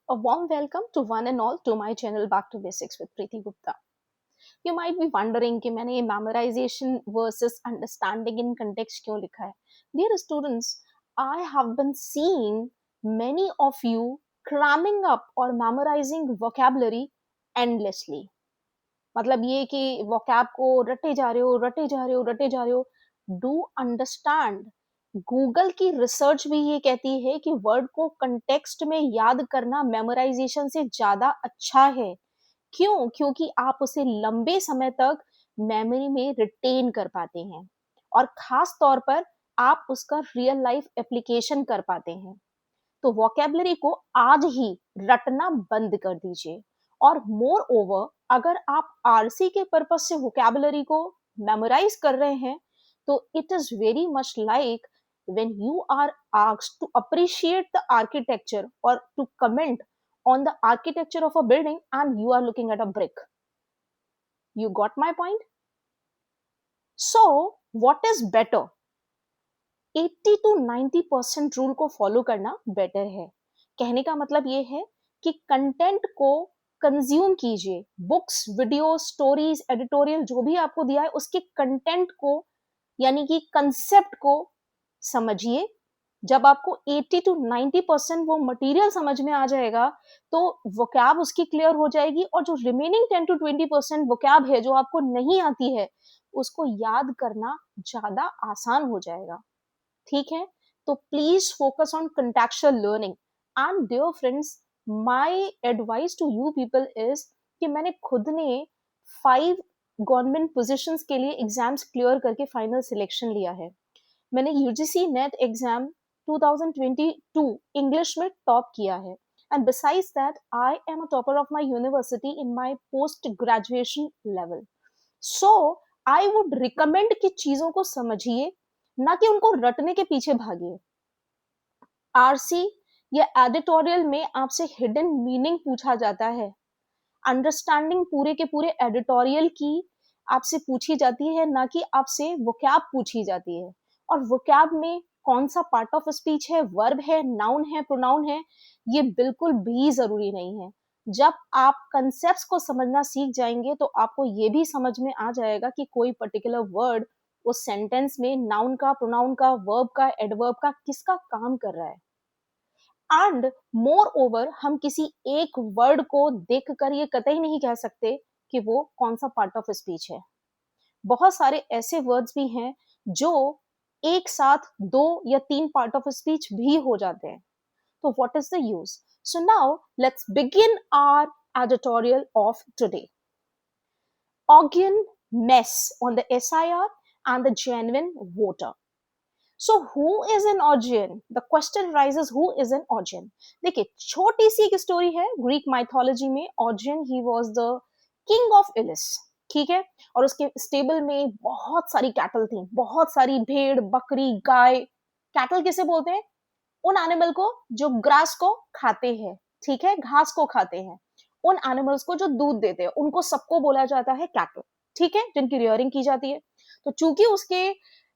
A warm welcome to one and all to my channel Back to Basics with Preeti Gupta. You might be wondering कि मैंने ये memorization versus understanding in context क्यों लिखा है. Dear students, I have been seeing many of you cramming up or memorizing vocabulary endlessly. मतलब ये कि vocab को रटे जा रहे हो, रटे जा रहे हो, रटे जा रहे हो. Do understand. गूगल की रिसर्च भी ये कहती है कि वर्ड को कंटेक्स्ट में याद करना मेमोराइजेशन से ज्यादा अच्छा है. क्यों? क्योंकि आप उसे लंबे समय तक मेमोरी में रिटेन कर पाते हैं और खास तौर पर आप उसका रियल लाइफ एप्लीकेशन कर पाते हैं. तो वोकेबलरी को आज ही रटना बंद कर दीजिए. और मोर ओवर, अगर आप आरसी के पर्पज से वोकेबलरी को मेमोराइज कर रहे हैं तो it is very much like when you are asked to appreciate the architecture or to comment on the architecture of a building and you are looking at a brick. You got my point? So what is better? 80 to 90% rule को follow करना better है. कहने का मतलब ये है कि content को कंज्यूम कीजिए. बुक्स, वीडियो, स्टोरीज, एडिटोरियल जो भी आपको दिया है उसके कंटेंट को यानी कि कंसेप्ट को समझिए. जब आपको 80 to 90% वो मटेरियल समझ में आ जाएगा तो वोकैब उसकी क्लियर हो जाएगी और जो रिमेनिंग 10 to 20% वोकैब है जो आपको नहीं आती है उसको याद करना ज्यादा आसान हो जाएगा. ठीक है, तो please focus on contextual learning. And dear friends, my advice to you people is कि मैंने खुद ने 5 गवर्नमेंट पोजीशंस के लिए एग्जाम्स क्लियर करके फाइनल सिलेक्शन लिया है. मैंने यूजीसी नेट एग्जाम 2022 इंग्लिश में टॉप किया है. And besides that I am a topper of my university in my post graduation level. So I would recommend कि चीजों को समझिए, ना कि उनको रटने के पीछे भागिए. आरसी या एडिटोरियल में आपसे हिडन मीनिंग पूछा जाता है. अंडरस्टैंडिंग पूरे के पूरे एडिटोरियल की आपसे पूछी जाती है, ना कि आपसे वोकैब पूछी जाती है. और वोकैब में कौन सा पार्ट ऑफ स्पीच है, वर्ब है, नाउन है, प्रोनाउन है, ये बिल्कुल भी जरूरी नहीं है. जब आप कंसेप्ट्स को समझना सीख जाएंगे तो आपको ये भी समझ में आ जाएगा कि कोई पर्टिकुलर वर्ड उस सेंटेंस में नाउन का, प्रोनाउन का, वर्ब का, एडवर्ब का किसका काम कर रहा है. एंड मोर ओवर, हम किसी एक वर्ड को देखकर ये कतई नहीं कह सकते कि वो कौन सा पार्ट ऑफ स्पीच है. बहुत सारे ऐसे वर्ड्स भी हैं जो एक साथ 2 या 3 पार्ट ऑफ स्पीच भी हो जाते हैं. तो what is the use? So now let's begin our editorial of today. Augean mess on the SIR and the genuine voter. So who is an Augean? The question rises, who is an Augean? देखिए, छोटी सी एक story है. Greek mythology में Augean he was the king of Elis. ठीक है, और उसके stable में बहुत सारी कैटल थी, बहुत सारी भेड़, बकरी, गाय. कैटल किसे बोलते हैं? उन एनिमल को जो ग्रास को खाते हैं, ठीक है, घास को खाते हैं. उन एनिमल्स को जो दूध देते हैं उनको सबको बोला जाता है कैटल. ठीक है, जिनकी रियरिंग की जाती है. तो चूंकि उसके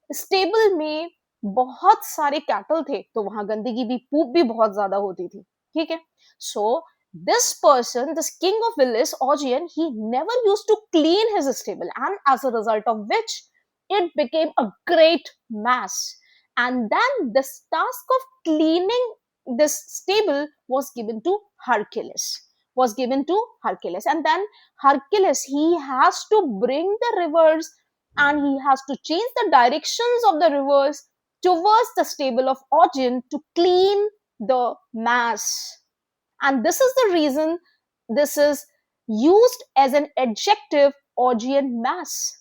स्टेबल में बहुत सारे कैटल थे तो वहां गंदगी भी, पूप भी बहुत ज्यादा होती थी. ठीक है, so this person, this king of Elis, Augean, he never used to clean his stable and as a result of which it became a great mess. And then this task of cleaning this stable was given to Hercules. And then Hercules, he has to bring the rivers and he has to change the directions of the rivers towards the stable of Augean to clean the mess. And this is the reason this is used as an adjective, Augean mass.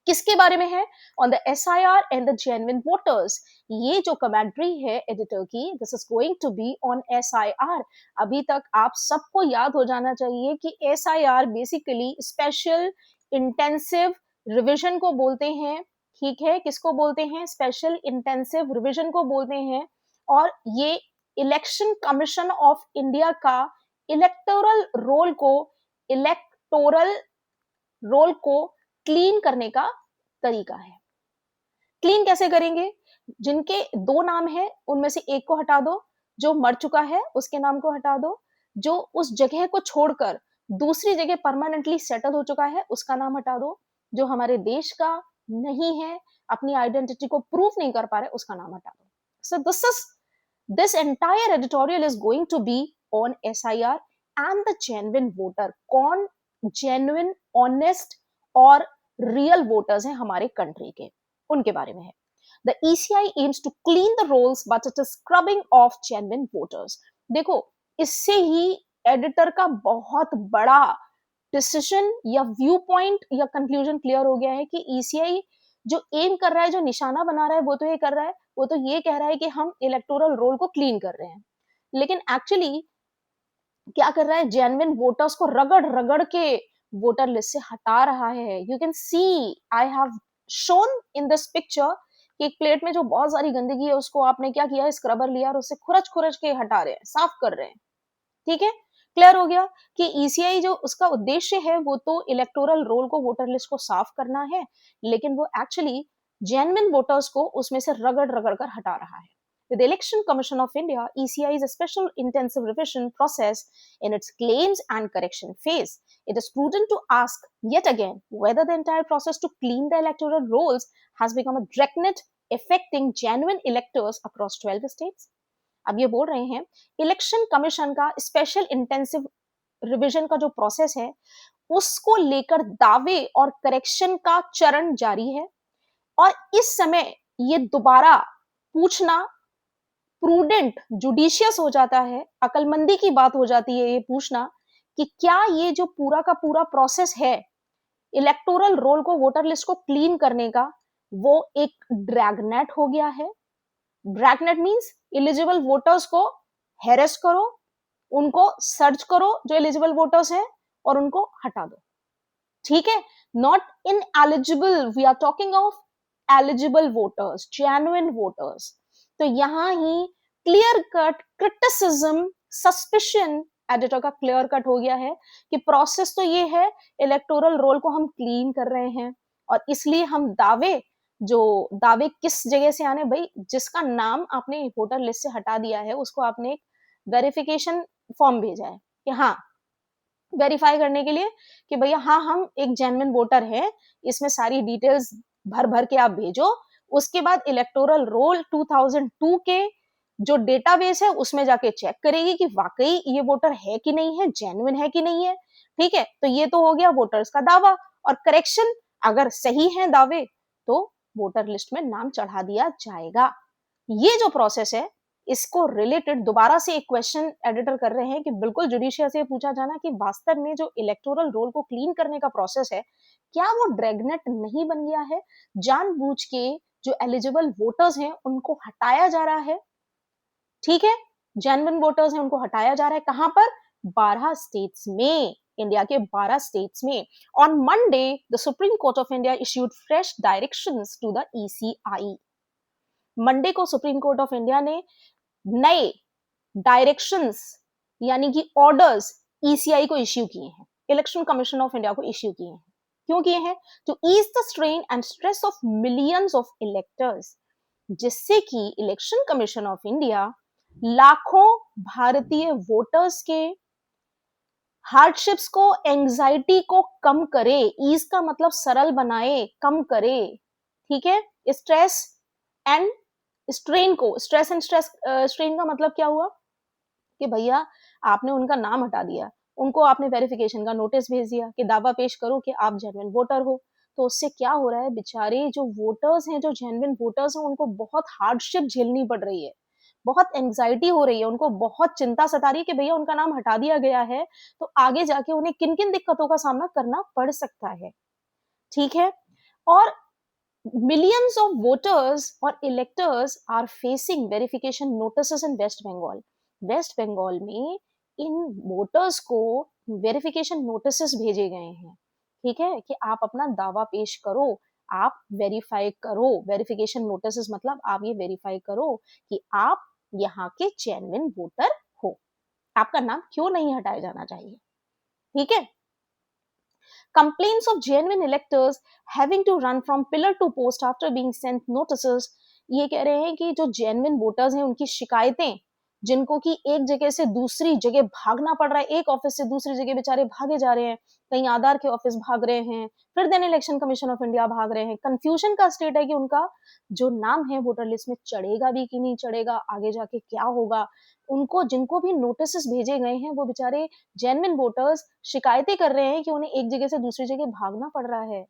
किसके बारे में है? On the SIR and the genuine voters. ये जो commentary है editor की, this is going to be on SIR. अभी तक आप सबको याद हो जाना चाहिए कि SIR basically special intensive revision को बोलते हैं. ठीक है, किसको बोलते हैं? स्पेशल इंटेंसिव रिविजन को बोलते हैं. और ये इलेक्शन कमीशन ऑफ इंडिया का इलेक्टोरल रोल को क्लीन करने का तरीका है. क्लीन कैसे करेंगे? जिनके 2 नाम है उनमें से एक को हटा दो, जो मर चुका है उसके नाम को हटा दो. जो उस जगह को छोड़कर दूसरी जगह परमानेंटली सेटल हो चुका है उसका नाम हटा दो, जो हमारे देश का नहीं है, अपनी आइडेंटिटी को प्रूव नहीं कर पा रहे, उसका नाम हटा दो. सो this entire editorial is going to be on SIR and the genuine voter. कौन genuine, honest और real voters हैं हमारे कंट्री के, उनके बारे में है. The ECI aims to clean the rolls, but it is scrubbing off genuine voters. देखो, इससे ही एडिटर का बहुत बड़ा डिसीजन या व्यू पॉइंट या कंक्लूजन क्लियर हो गया है कि ईसीआई जो एम कर रहा है, जो निशाना बना रहा है, वो तो ये कर रहा है, वो तो ये कह रहा है कि हम इलेक्टोरल रोल को क्लीन कर रहे हैं, लेकिन एक्चुअली क्या कर रहा है, जेन्युइन वोटर्स को रगड़ रगड़ के वोटर लिस्ट से हटा रहा है. You can see, I have shown in this picture कि एक प्लेट में जो बहुत सारी गंदगी है उसको आपने क्या किया, स्क्रबर लिया और उससे खुरच खुरच के हटा रहे हैं, साफ कर रहे हैं. ठीक है, क्लियर हो गया कि ईसीआई जो उसका उद्देश्य है वो तो इलेक्टोरल रोल को, वोटर लिस्ट को साफ करना है, लेकिन वो एक्चुअली जेन्युइन वोटर्स को उसमें से रगड़ रगड़ कर हटा रहा है. With the Election Commission of India, ECI is a special intensive revision process in its claims and correction phase. It is prudent to ask yet again whether the entire process to clean the electoral rolls has become a dragnet affecting genuine electors across 12 states. अब ये बोल रहे हैं election commission का special intensive revision का जो process है उसको लेकर दावे और करेक्शन का चरण जारी है, और इस समय ये दोबारा पूछना प्रूडेंट, जुडिशियस हो जाता है, अकलमंदी की बात हो जाती है ये पूछना कि क्या ये जो पूरा का पूरा प्रोसेस है इलेक्टोरल रोल को, वोटर लिस्ट को क्लीन करने का, वो एक ड्रैगनेट हो गया है. ड्रैगनेट मींस एलिजिबल वोटर्स को हैरेस करो, उनको सर्च करो जो एलिजिबल वोटर्स हैं और उनको हटा दो. ठीक है, not ineligible, we are talking of eligible voters, genuine voters. तो यहां ही clear cut criticism, suspicion editor का क्लियर कट हो गया है कि प्रोसेस तो ये है, इलेक्टोरल रोल को हम क्लीन कर रहे हैं और इसलिए हम दावे किस जगह से आने, भाई जिसका नाम आपने वोटर लिस्ट से हटा दिया है उसको आपने एक वेरिफिकेशन फॉर्म भेजा है कि हाँ, वेरीफाई करने के लिए कि भैया हाँ हम एक जेन्युइन वोटर है, इसमें सारी डिटेल्स भर भर के आप भेजो. उसके बाद इलेक्टोरल रोल 2002 के जो डेटाबेस है उसमें जाके चेक करेगी कि वाकई ये वोटर है कि नहीं है, जेन्युइन है कि नहीं है. ठीक है, तो ये तो हो गया वोटर्स का दावा और करेक्शन. अगर सही है दावे तो वोटर लिस्ट में नाम चढ़ा दिया जाएगा. ये जो प्रोसेस है इसको रिलेटेड दोबारा से एक क्वेश्चन एडिटर कर रहे हैं कि बिल्कुल जुडिशिया से पूछा जाना कि वास्तव में जो इलेक्टोरल रोल को क्लीन करने का प्रोसेस है क्या वो ड्रैगनेट नहीं बन गया है, जानबूझ के जो एलिजिबल वोटर्स हैं उनको हटाया जा रहा है. ठीक है, जेन्युइन वोटर्स हैं उनको हटाया जा रहा है. कहां पर? 12 स्टेट्स में, इंडिया के 12 स्टेट्स में. On Monday the Supreme Court of India issued fresh directions to the ECI. Monday को सुप्रीम कोर्ट ऑफ इंडिया ने नए डायरेक्शंस यानी कि ऑर्डर्स ईसीआई को इश्यू किए हैं, इलेक्शन कमीशन ऑफ इंडिया को इश्यू किए हैं. क्यों किए हैं? To ease the strain and stress of millions of electors, जिससे कि इलेक्शन कमीशन ऑफ इंडिया लाखों भारतीय वोटर्स के हार्डशिप्स को, एंजाइटी को कम करे. ईज का मतलब सरल बनाए, कम करे. ठीक है, स्ट्रेस एंड स्ट्रेन को, स्ट्रेस एंड स्ट्रेन का मतलब क्या हुआ कि भैया आपने उनका नाम हटा दिया, उनको आपने वेरिफिकेशन का नोटिस भेज दिया कि दावा पेश करो कि आप जेन्युइन वोटर हो. तो उससे क्या हो रहा है, बेचारे जो वोटर्स हैं, जो जेन्युइन वोटर्स हैं, उनको बहुत हार्डशिप झेलनी पड़ रही है, बहुत एंजाइटी हो रही है, उनको बहुत चिंता सता रही है कि भैया उनका नाम हटा दिया गया है तो आगे जाके उन्हें किन किन दिक्कतों का सामना करना पड़ सकता है. ठीक है, और millions of voters or electors are facing verification notices in West Bengal. West Bengal में इन वोटर्स को वेरिफिकेशन नोटिसेस भेजे गए हैं. ठीक है, कि आप अपना दावा पेश करो, आप वेरीफाई करो. वेरिफिकेशन नोटिसेस मतलब आप ये वेरीफाई करो कि आप यहाँ के जेन्युइन वोटर हो, आपका नाम क्यों नहीं हटाया जाना चाहिए. ठीक है, complaints of genuine electors having to run from pillar to post after being sent notices. ये कह रहे हैं कि जो genuine voters हैं उनकी शिकायतें जिनको कि एक जगह से दूसरी जगह भागना पड़ रहा है, एक ऑफिस से दूसरी जगह बेचारे भागे जा रहे हैं, कहीं आधार के ऑफिस भाग रहे हैं, फिर then election commission of India भाग रहे हैं। कंफ्यूजन का स्टेट है कि उनका जो नाम है वोटर लिस्ट में चढ़ेगा भी कि नहीं चढ़ेगा, आगे जाके क्या होगा। उनको जिनको भी नोटिस भेजे गए हैं वो बेचारे जेन्युइन वोटर्स शिकायतें कर रहे हैं कि उन्हें एक जगह से दूसरी जगह भागना पड़ रहा है।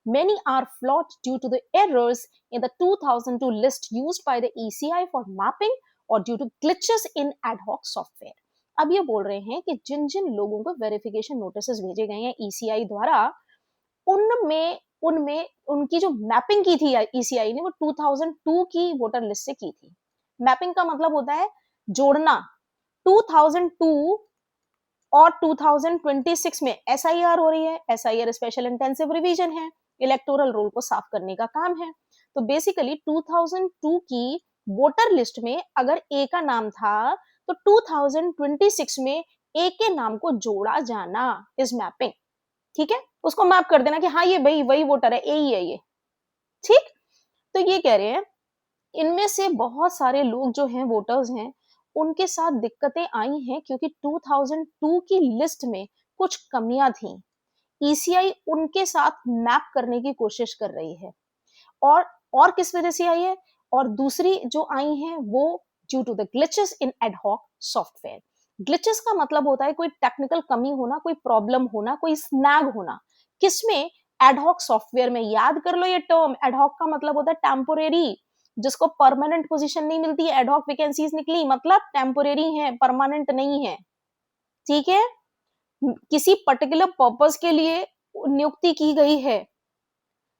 Many are flawed due to the errors in the 2002 list used by the ECI for mapping or due to glitches in ad hoc software. अब ये बोल रहे हैं कि जिन जिन लोगों को वेरिफिकेशन नोटिस भेजे गए हैं ECI द्वारा, उनमें उनमें उनकी जो मैपिंग की थी ECI ने वो 2002 की वोटर लिस्ट से की थी। मैपिंग का मतलब होता है जोड़ना। 2002 और 2026 में SIR हो रही है। SIR स्पेशल इंटेंसिव रिवीजन है, इलेक्टोरल रोल को साफ करने का काम है। तो बेसिकली 2002 की वोटर लिस्ट में अगर ए का नाम था तो 2026 में ए के नाम को जोड़ा जाना इज मैपिंग। ठीक है, उसको मैप कर देना कि हाँ ये भाई वही वोटर है, ए ही है ये। ठीक, तो ये कह रहे हैं इनमें से बहुत सारे लोग जो हैं वोटर्स हैं उनके साथ दिक्कतें आई हैं क्योंकि 2002 की लिस्ट में कुछ कमियां थी। ECI उनके साथ मैप करने की कोशिश कर रही है। और किस वजह से आई है, और दूसरी जो आई हैं वो due to the glitches in ad hoc software. Glitches का मतलब होता है कोई टेक्निकल कमी होना, कोई प्रॉब्लम होना, कोई स्नैग होना। किसमें? एडहॉक सॉफ्टवेयर में। याद कर लो ये टर्म, एडहॉक का मतलब होता है टेम्पोरेरी, जिसको परमानेंट पोजीशन नहीं मिलती है। एडहॉक वैकेंसीज निकली मतलब टेम्पोरेरी है, परमानेंट नहीं है। ठीक है, किसी पर्टिकुलर पर्पस के लिए नियुक्ति की गई है,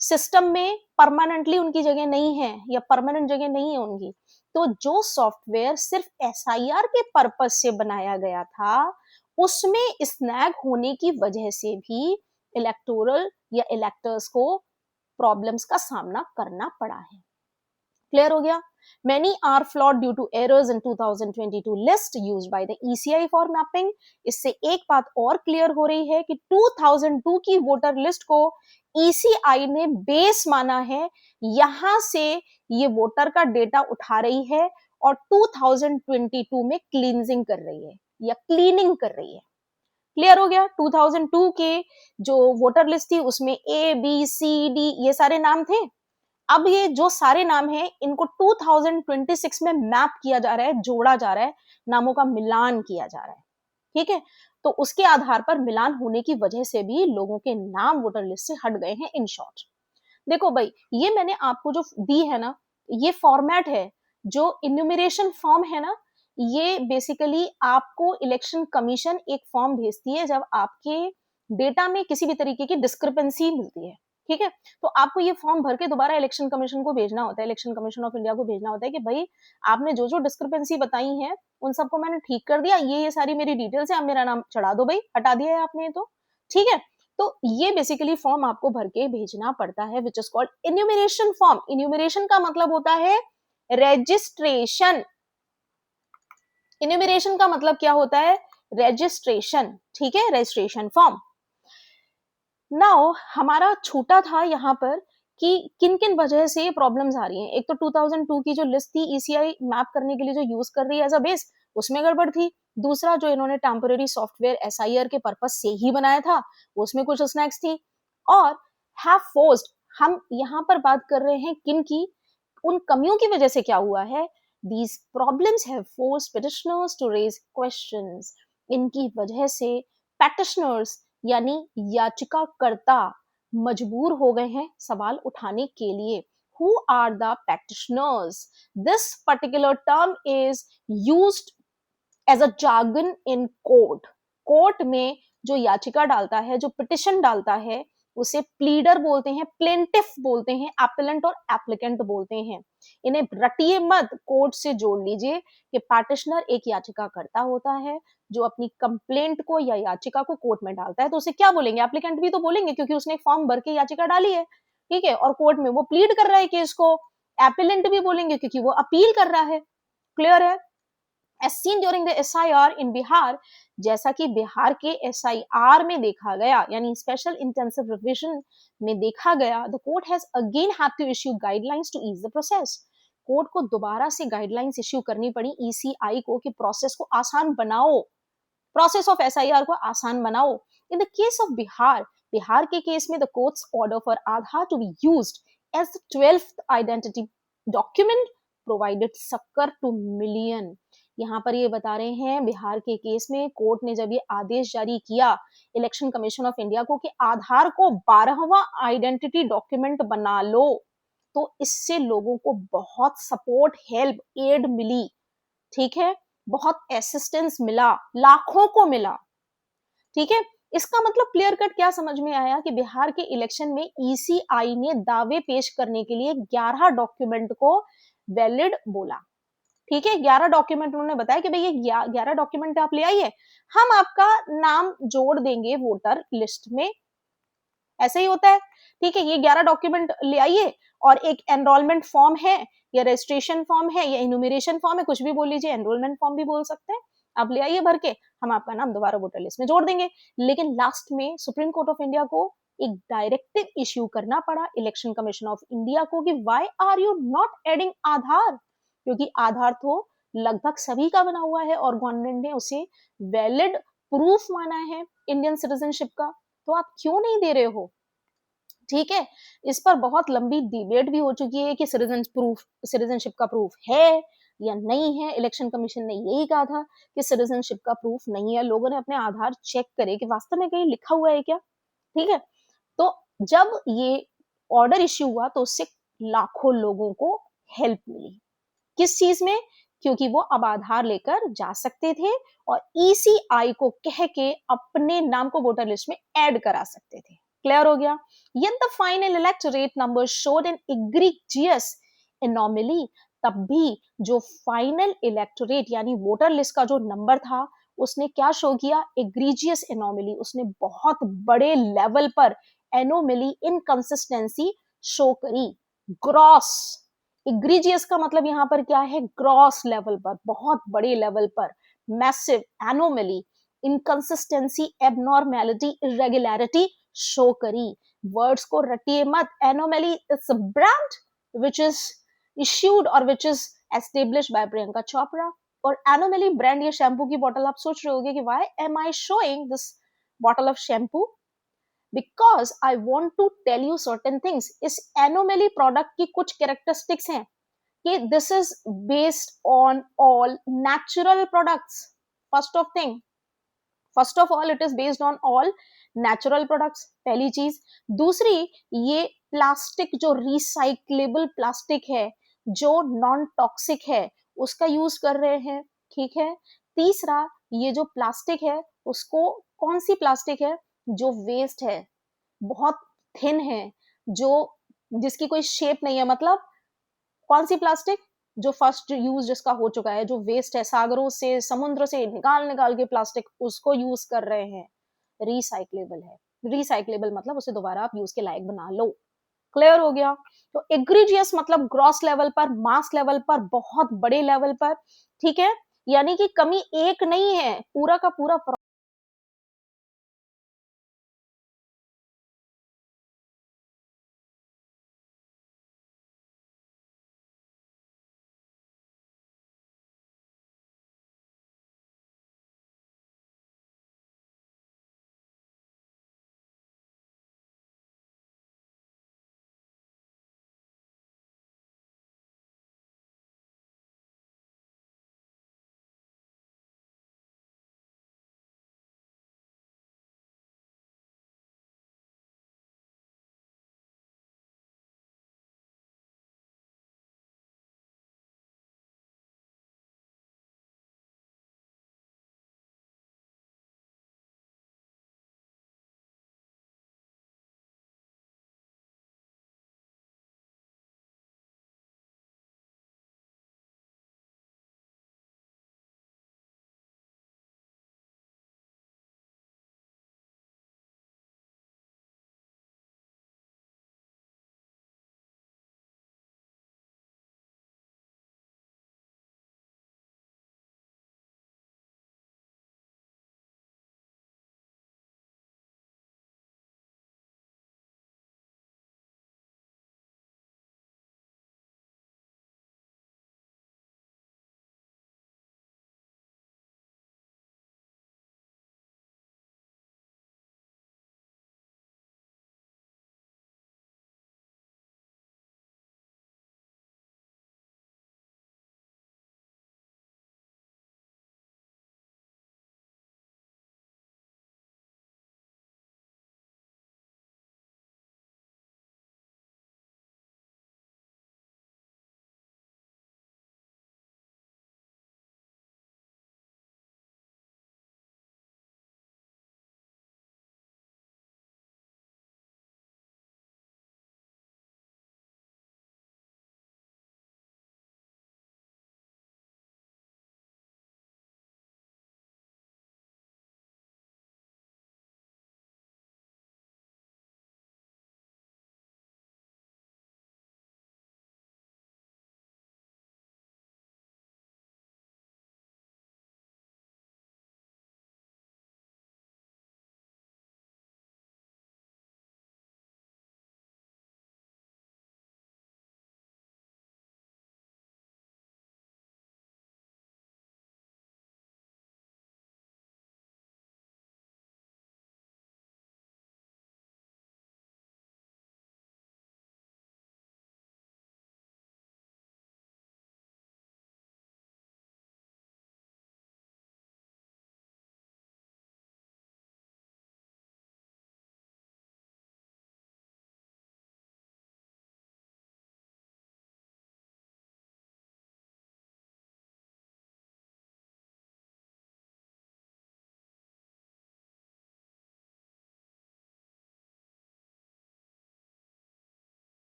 सिस्टम में परमानेंटली उनकी जगह नहीं है या परमानेंट जगह नहीं है उनकी। तो जो सॉफ्टवेयर सिर्फ SIR के पर्पस से बनाया गया था उसमें स्नैग होने की वजह से भी इलेक्टोरल या इलेक्टर्स को प्रॉब्लम्स का सामना करना पड़ा है। क्लियर हो गया? Many are flawed due to errors in 2022 list used by the ECI for mapping. इससे एक बात और क्लियर हो रही है कि 2002 की वोटर लिस्ट को ECI ने बेस माना है, यहां से ये वोटर का डेटा उठा रही है और 2022 में क्लींजिंग कर रही है या क्लीनिंग कर रही है। क्लियर हो गया? 2002 के जो वोटर लिस्ट थी उसमें ABCD ये सारे नाम थे। अब ये जो सारे नाम हैं इनको 2026 में मैप किया जा रहा है, जोड़ा जा रहा है, नामों का मिलान किया जा रहा है। ठीक है, तो उसके आधार पर मिलान होने की वजह से भी लोगों के नाम वोटर लिस्ट से हट गए हैं। इन शॉर्ट देखो भाई, ये मैंने आपको जो दी है ना, ये फॉर्मेट है। जो इन्यूमरेशन फॉर्म है ना, ये बेसिकली आपको इलेक्शन कमीशन एक फॉर्म भेजती है जब आपके डेटा में किसी भी तरीके की डिस्क्रिपेंसी मिलती है। ठीक है, तो आपको ये फॉर्म भर के दोबारा इलेक्शन कमीशन को भेजना होता है, इलेक्शन कमीशन ऑफ इंडिया को भेजना होता है कि भाई आपने जो जो डिस्क्रिपेंसी बताई है उन सबको मैंने ठीक कर दिया, ये सारी मेरी डिटेल्स है, अब मेरा नाम चढ़ा दो भाई, हटा दिया है आपने तो। ठीक है, तो ये बेसिकली फॉर्म आपको भर के भेजना पड़ता है, which is called enumeration form. Enumeration का मतलब होता है रजिस्ट्रेशन। इन्यूमरेशन का मतलब क्या होता है? रजिस्ट्रेशन। ठीक है, रजिस्ट्रेशन फॉर्म। नाउ हमारा छूटा था यहाँ पर कि किन किन वजह से ये प्रॉब्लम्स आ रही हैं। एक तो 2002 की जो लिस्ट थी ECI मैप करने के लिए जो यूज कर रही है एज अ बेस, उसमें गड़बड़ थी। दूसरा जो इन्होंने टेम्पोरेरी सॉफ्टवेयर SIR के पर्पस से ही बनाया था उसमें कुछ स्नैक्स थी। और हैव फोर्स्ड, हम यहाँ पर बात कर रहे हैं किन की, उन कमियों की वजह से क्या हुआ है। These problems have forced petitioners to raise questions. इनकी वजह से petitioners यानी याचिकाकर्ता मजबूर हो गए हैं सवाल उठाने के लिए। Who are the petitioners? This particular term is used as a jargon in court. Court में जो याचिका डालता है, जो पिटिशन डालता है, उसे प्लीडर बोलते हैं, प्लेंटिफ बोलते हैं, एप्लिकेंट और एप्लीकेंट बोलते हैं। इन्हें रटिए मत, कोर्ट से जोड़ लीजिए कि पार्टिशनर एक याचिकाकर्ता होता है जो अपनी कंप्लेंट को या याचिका को कोर्ट में डालता है। तो उसे क्या बोलेंगे? एप्लीकेंट भी तो बोलेंगे क्योंकि उसने एक फॉर्म भर के याचिका डाली है। ठीक है, और कोर्ट में वो प्लीड कर रहा है केस को। एपिलेंट भी बोलेंगे क्योंकि वो अपील कर रहा है। क्लियर है? As seen during the SIR in Bihar, जैसा कि बिहार के SIR में देखा गया, यानी स्पेशल इंटेंसिव रिवीजन में देखा गया, the court has again had to issue guidelines to ease the process. Court को दोबारा से गाइडलाइंस इश्यू करनी पड़ी ईसीआई को कि प्रोसेस को आसान बनाओ, प्रोसेस ऑफ एसआईआर को आसान बनाओ. In the case of Bihar, Bihar के केस में the courts order for Aadhaar to be used as the 12th identity document provided succour to million. यहाँ पर ये बता रहे हैं बिहार के केस में कोर्ट ने जब ये आदेश जारी किया इलेक्शन कमीशन ऑफ इंडिया को कि आधार को 12वां आइडेंटिटी डॉक्यूमेंट बना लो, तो इससे लोगों को बहुत सपोर्ट, हेल्प, एड मिली. ठीक है, बहुत असिस्टेंस मिला, लाखों को मिला. ठीक है, इसका मतलब क्लियर कट क्या समझ में आया कि बिहार के इलेक्शन में ईसीआई ने दावे पेश करने के लिए 11 डॉक्यूमेंट को वैलिड बोला. ठीक है, 11 डॉक्यूमेंट उन्होंने बताया कि भाई ये 11 डॉक्यूमेंट आप ले आइए, हम आपका नाम जोड़ देंगे वोटर लिस्ट में. ऐसे ही होता है. ठीक है, ये 11 डॉक्यूमेंट ले आइए और एक एनरोलमेंट फॉर्म है या रजिस्ट्रेशन फॉर्म है या इनुमरेशन फॉर्म है, कुछ भी बोल लीजिए, एनरोलमेंट फॉर्म भी बोल सकते हैं, आप ले आइए भर के, हम आपका नाम दोबारा वोटर लिस्ट में जोड़ देंगे. लेकिन लास्ट में सुप्रीम कोर्ट ऑफ इंडिया को एक डायरेक्टिव इश्यू करना पड़ा इलेक्शन कमीशन ऑफ इंडिया को कि why are you not adding Aadhaar, क्योंकि आधार तो लगभग सभी का बना हुआ है और गवर्नमेंट ने उसे वैलिड प्रूफ माना है इंडियन सिटीजनशिप का, तो आप क्यों नहीं दे रहे हो. ठीक है, इस पर बहुत लंबी डिबेट भी हो चुकी है कि सिटीजनशिप का प्रूफ है या नहीं है. इलेक्शन कमीशन ने यही कहा था कि सिटीजनशिप का प्रूफ नहीं है. लोगों ने अपने आधार चेक करे कि वास्तव में कहीं लिखा हुआ है क्या. ठीक है, तो जब ये ऑर्डर इश्यू हुआ तो उससे लाखों लोगों को हेल्प मिली. किस चीज में, क्योंकि वो अब आधार लेकर जा सकते थे और ईसीआई को कह के अपने नाम को वोटर लिस्ट में ऐड करा सकते थे. क्लियर हो गया. Yet the final electorate number showed an egregious anomaly. तब भी जो फाइनल इलेक्टोरेट यानी वोटर लिस्ट का जो नंबर था उसने क्या शो किया, एग्रीजियस एनोमली, उसने बहुत बड़े लेवल पर एनोमली, इनकंसिस्टेंसी शो करी. ग्रॉस, एग्रीजियस का मतलब यहां पर क्या है, ग्रॉस लेवल पर, बहुत बड़े लेवल पर, massive anomaly, inconsistency, abnormality, irregularity show करी. वर्ड्स को रटिए मत. Anomaly is a brand which is issued और which is established by Priyanka Chopra. और एनोमली ब्रांड, ये शैम्पू की बोतल, आप सोच रहे होगे कि why am I showing this bottle of shampoo, because I want to tell you certain things. इस एनोमली प्रोडक्ट की कुछ कैरेक्टरिस्टिक्स हैं कि this is based on all natural products. First of all it is based on all natural products, पहली चीज. दूसरी, ये plastic जो रिसाइक्लेबल प्लास्टिक है, जो नॉन टॉक्सिक है, उसका यूज कर रहे हैं. ठीक है. तीसरा, ये जो प्लास्टिक है उसको, कौन सी प्लास्टिक है, जो वेस्ट है, बहुत थिन है, जो जिसकी कोई शेप नहीं है, मतलब कौन सी प्लास्टिक, जो फर्स्ट यूज जिसका हो चुका है, जो वेस्ट है, सागरों से, समुद्र से निकाल निकाल के प्लास्टिक उसको यूज कर रहे हैं. रिसाइक्लेबल है. रिसाइक्लेबल मतलब उसे दोबारा आप यूज के लायक बना लो. क्लियर हो गया. तो एग्रीजियस मतलब ग्रॉस लेवल पर, मास लेवल पर, बहुत बड़े लेवल पर. ठीक है, यानी कि कमी एक नहीं है, पूरा का पूरा